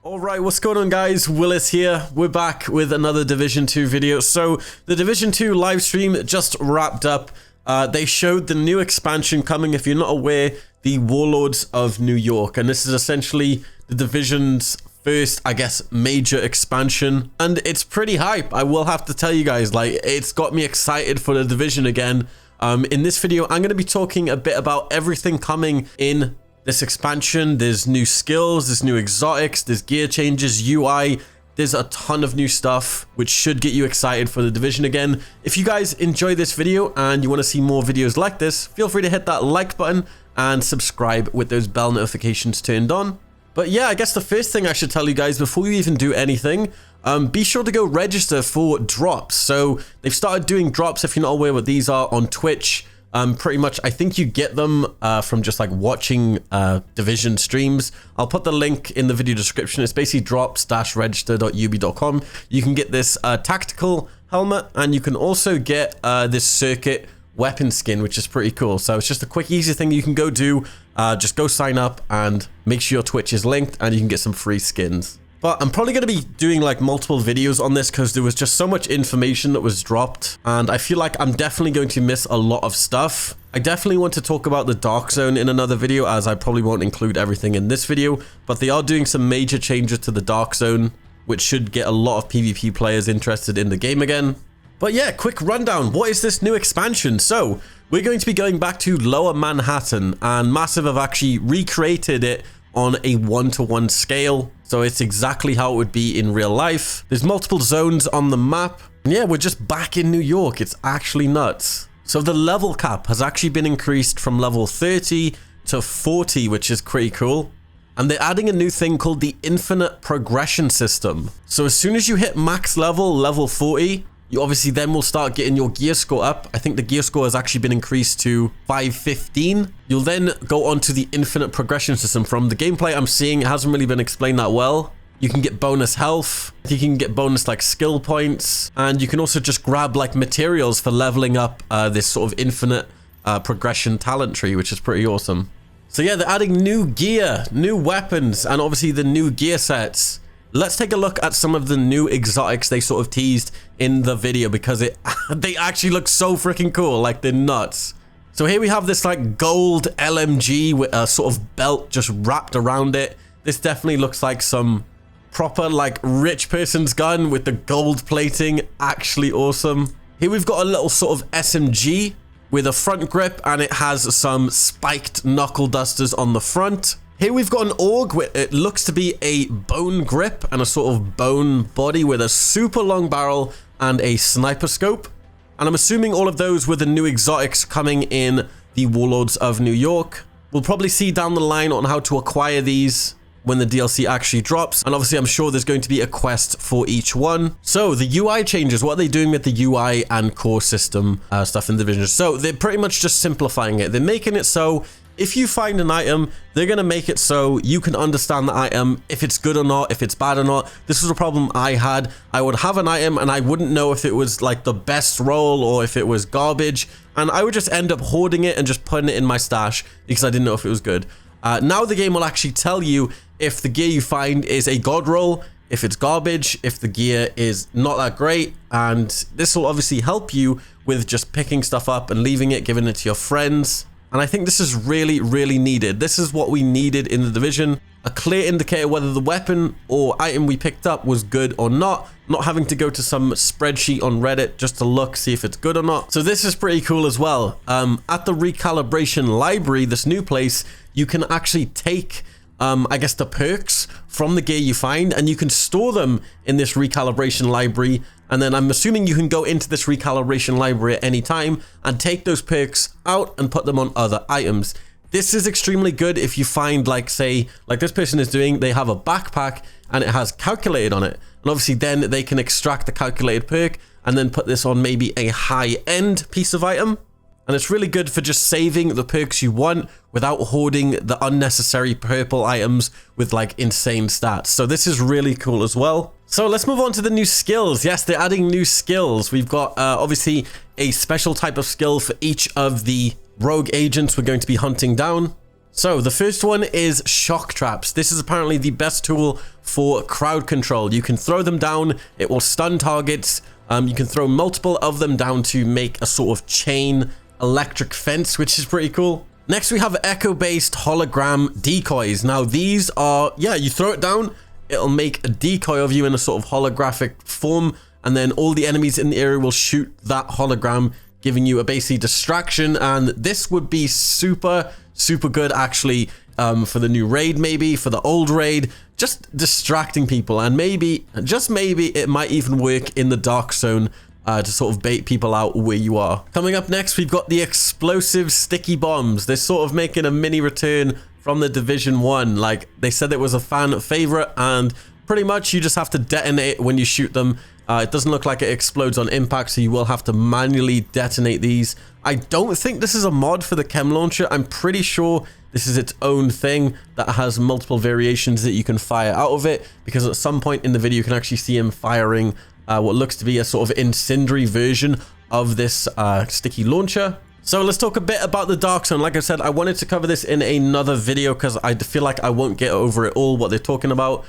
Alright, what's going on guys? Willis here. We're back with another Division 2 video. So, the Division 2 live stream just wrapped up. They showed the new expansion coming, if you're not aware, the Warlords of New York. And this is essentially the Division's first, I guess, major expansion. And it's pretty hype, I will have to tell you guys. Like, it's got me excited for the Division again. In this video, I'm going to be talking a bit about everything coming in this expansion. There's new skills, there's new exotics, there's gear changes, UI. There's a ton of new stuff, which should get you excited for the Division again. If you guys enjoy this video and you want to see more videos like this, feel free to hit that like button and subscribe with those bell notifications turned on. But yeah, I guess the first thing I should tell you guys before you even do anything, be sure to go register for drops. So they've started doing drops, if you're not aware what these are, on Twitch. Pretty much, I think you get them from just like watching Division streams. I'll put the link in the video description. It's basically drops-register.ub.com. You can get this tactical helmet, and you can also get this circuit weapon skin, which is pretty cool. So it's just a quick, easy thing you can go do. Just go sign up and make sure your Twitch is linked, and you can get some free skins. But I'm probably going to be doing like multiple videos on this because there was just so much information that was dropped, and I feel like I'm definitely going to miss a lot of stuff. I definitely want to talk about the Dark Zone in another video, as I probably won't include everything in this video, but they are doing some major changes to the Dark Zone, which should get a lot of PvP players interested in the game again. But yeah, quick rundown. What is this new expansion? So we're going to be going back to Lower Manhattan, and Massive have actually recreated it on a 1-to-1 scale. So it's exactly how it would be in real life. There's multiple zones on the map. And yeah, we're just back in New York. It's actually nuts. So the level cap has actually been increased from level 30 to 40, which is pretty cool. And they're adding a new thing called the infinite progression system. So as soon as you hit max level, level 40, you obviously then will start getting your gear score up. I think the gear score has actually been increased to 515. You'll then go on to the infinite progression system. From the gameplay I'm seeing, it hasn't really been explained that well. You can get bonus health, you can get bonus like skill points, and you can also just grab like materials for leveling up this sort of infinite progression talent tree, which is pretty awesome. So yeah, they're adding new gear, new weapons, and obviously the new gear sets. Let's take a look at some of the new exotics they sort of teased in the video, because they actually look so freaking cool. Like, they're nuts. So here we have this like gold LMG with a sort of belt just wrapped around it. This definitely looks like some proper like rich person's gun with the gold plating. Actually awesome. Here we've got a little sort of SMG with a front grip, and it has some spiked knuckle dusters on the front. Here we've got an AUG with, it looks to be a bone grip and a sort of bone body with a super long barrel and a sniper scope. And I'm assuming all of those were the new exotics coming in the Warlords of New York. We'll probably see down the line on how to acquire these when the DLC actually drops. And obviously I'm sure there's going to be a quest for each one. So the UI changes, what are they doing with the UI and core system stuff in the Division? So they're pretty much just simplifying it. They're making it so if you find an item, they're going to make it so you can understand the item, if it's good or not, if it's bad or not. This was a problem I had. I would have an item and I wouldn't know if it was like the best roll or if it was garbage. And I would just end up hoarding it and just putting it in my stash because I didn't know if it was good. Now the game will actually tell you if the gear you find is a god roll, if it's garbage, if the gear is not that great. And this will obviously help you with just picking stuff up and leaving it, giving it to your friends. And I think this is really, really needed. This is what we needed in the Division. A clear indicator whether the weapon or item we picked up was good or not. Not having to go to some spreadsheet on Reddit just to look, see if it's good or not. So this is pretty cool as well. At the Recalibration Library, this new place, you can actually take I guess the perks from the gear you find, and you can store them in this recalibration library. And then I'm assuming you can go into this recalibration library at any time and take those perks out and put them on other items. This is extremely good if you find, like, say, like this person is doing, they have a backpack and it has calculated on it. And obviously then they can extract the calculated perk and then put this on maybe a high-end piece of item. And it's really good for just saving the perks you want without hoarding the unnecessary purple items with like insane stats. So this is really cool as well. So let's move on to the new skills. Yes, they're adding new skills. We've got obviously a special type of skill for each of the rogue agents we're going to be hunting down. So the first one is shock traps. This is apparently the best tool for crowd control. You can throw them down, it will stun targets. You can throw multiple of them down to make a sort of chain electric fence, which is pretty cool. Next, we have echo-based hologram decoys. Now, these are, yeah, you throw it down, it'll make a decoy of you in a sort of holographic form, and then all the enemies in the area will shoot that hologram, giving you a basically distraction. And this would be super good, actually, for the new raid, maybe, for the old raid, just distracting people. And maybe, just maybe, it might even work in the dark zone to sort of bait people out where you are. Coming up next, we've got the explosive sticky bombs. They're sort of making a mini return from the Division 1. Like, they said it was a fan favorite, and pretty much you just have to detonate when you shoot them. It doesn't look like it explodes on impact, so you will have to manually detonate these. I don't think this is a mod for the chem launcher. I'm pretty sure this is its own thing that has multiple variations that you can fire out of it, because at some point in the video you can actually see him firing what looks to be a sort of incendiary version of this sticky launcher. So let's talk a bit about the Dark Zone. Like I said, I wanted to cover this in another video because I feel like I won't get over it all, what they're talking about.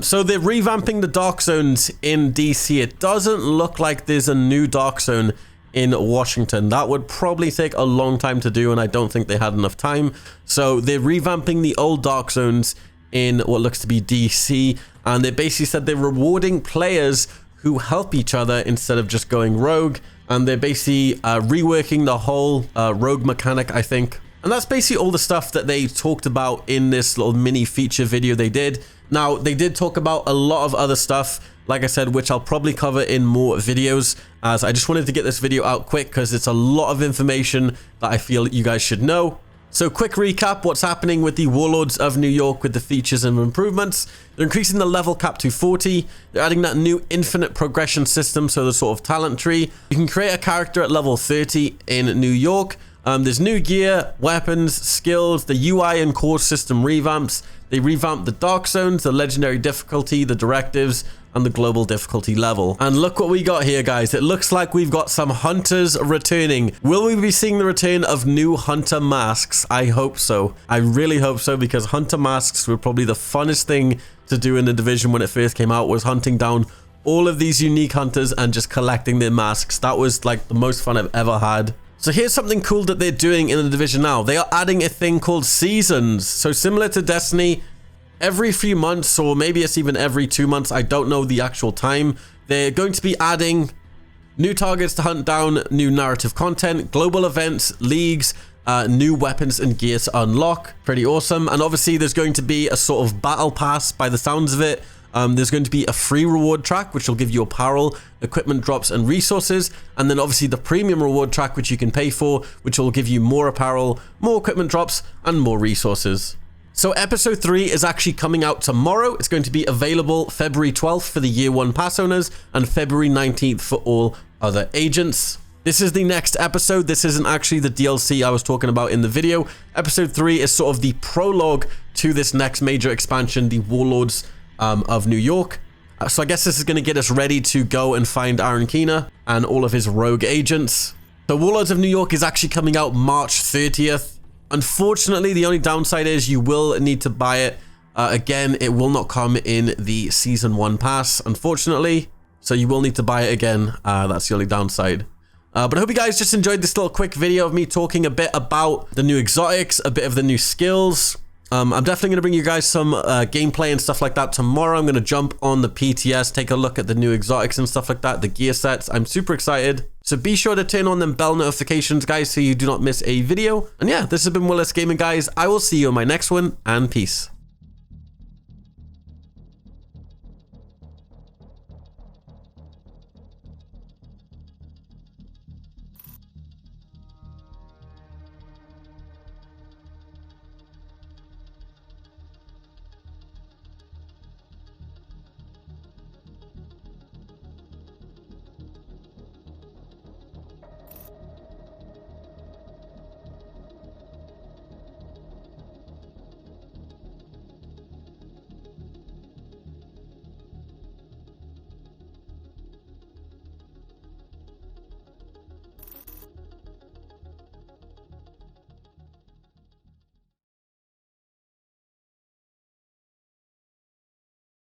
So they're revamping the Dark Zones in DC. It doesn't look like there's a new Dark Zone in Washington. That would probably take a long time to do, and I don't think they had enough time. So they're revamping the old Dark Zones in what looks to be DC, and they basically said they're rewarding players who help each other instead of just going rogue, and they're basically reworking the whole rogue mechanic, I think. And that's basically all the stuff that they talked about in this little mini feature video they did. Now, they did talk about a lot of other stuff, like I said, which I'll probably cover in more videos, as I just wanted to get this video out quick because it's a lot of information that I feel you guys should know. So quick recap, what's happening with the Warlords of New York with the features and improvements. They're increasing the level cap to 40. They're adding that new infinite progression system, so the sort of talent tree. You can create a character at level 30 in New York. There's new gear, weapons, skills, the UI and core system revamps. They revamped the Dark Zones, the legendary difficulty, the directives, and the global difficulty level. And look what we got here, guys. It looks like we've got some hunters returning. Will we be seeing the return of new hunter masks? I hope so. I really hope so, because hunter masks were probably the funnest thing to do in the Division when it first came out, was hunting down all of these unique hunters and just collecting their masks. That was like the most fun I've ever had. So here's something cool that they're doing in the Division now. They are adding a thing called seasons. So similar to Destiny, every few months, or maybe it's even every 2 months, I don't know the actual time, they're going to be adding new targets to hunt down, new narrative content, global events, leagues, new weapons and gear to unlock. Pretty awesome. And obviously there's going to be a sort of battle pass by the sounds of it. There's going to be a free reward track, which will give you apparel, equipment drops, and resources. And then obviously the premium reward track, which you can pay for, which will give you more apparel, more equipment drops, and more resources. So episode 3 is actually coming out tomorrow. It's going to be available February 12th for the year 1 pass owners and February 19th for all other agents. This is the next episode. This isn't actually the DLC I was talking about in the video. Episode 3 is sort of the prologue to this next major expansion, the Warlords of New York. So I guess this is going to get us ready to go and find Aaron Keener and all of his rogue agents. The Warlords of New York is actually coming out March 30th. Unfortunately, the only downside is you will need to buy it. Again, it will not come in the Season 1 pass, unfortunately. So you will need to buy it again. That's the only downside. But I hope you guys just enjoyed this little quick video of me talking a bit about the new exotics, a bit of the new skills. I'm definitely going to bring you guys some gameplay and stuff like that tomorrow. I'm going to jump on the PTS, take a look at the new exotics and stuff like that, the gear sets. I'm super excited. So be sure to turn on them bell notifications, guys, so you do not miss a video. And yeah, this has been WiLLiSGaming, guys. I will see you in my next one, and peace.